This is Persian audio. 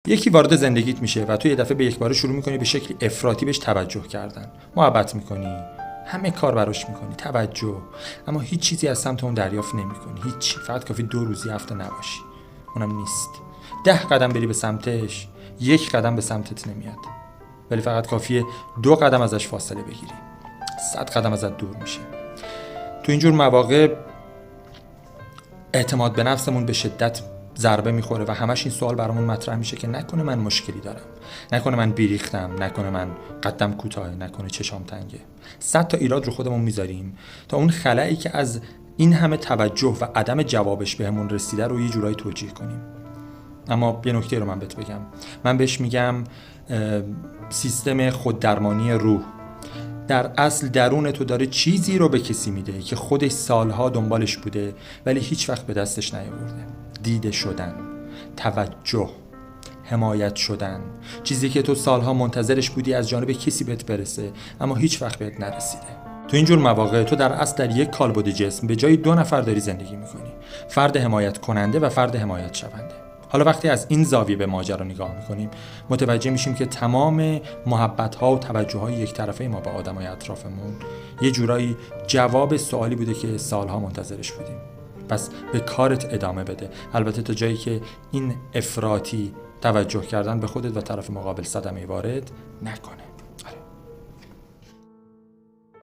یکی وارد زندگیت میشه و تو یه دفعه به یک باره شروع میکنی به شکلی افراطی بهش توجه کردن. محبت میکنی، همه کار براش میکنی، توجه، اما هیچ چیزی از سمت اون دریافت نمیکنی. هیچ، فقط کافی 2 روز یه هفته نباشی. اونم نیست. 10 قدم بری به سمتش، 1 قدم به سمتت نمیاد. ولی فقط کافیه 2 قدم ازش فاصله بگیری. 100 قدم ازت دور میشه. تو اینجور مواقع اعتماد به نفسمون به شدت ضربه میخوره و همش این سوال برامون مطرح میشه که نکنه من مشکلی دارم، نکنه من بیریختم، نکنه من قدم کوتاهه، نکنه چشام تنگه. 100 تا ایراد رو خودمون میذاریم تا اون خلایی که از این همه توجه و عدم جوابش بهمون رسیده رو یه جورایی توجیه کنیم. اما یه نکته رو من بهت بگم، من بهش میگم سیستم خوددرمانی روح. در اصل درون تو داره چیزی رو به کسی میده که خودش سالها دنبالش بوده ولی هیچ وقت به دستش نیاورده. دیده شدن، توجه، حمایت شدن، چیزی که تو سالها منتظرش بودی از جانب کسی بهت برسه اما هیچ وقت بهت نرسیده. تو اینجور مواقع تو در اصل در یک کالبد جسم به جای 2 نفر داری زندگی میکنی، فرد حمایت کننده و فرد حمایت شونده. حالا وقتی از این زاویه به ماجرا نگاه میکنیم متوجه میشیم که تمام محبت‌ها و توجه‌های یک طرفه ما به آدمای اطرافمون یه جورایی جواب سوالی بوده که سالها منتظرش بودیم. پس به کارت ادامه بده، البته تا جایی که این افراطی توجه کردن به خودت و طرف مقابل صدمه وارد نکنه.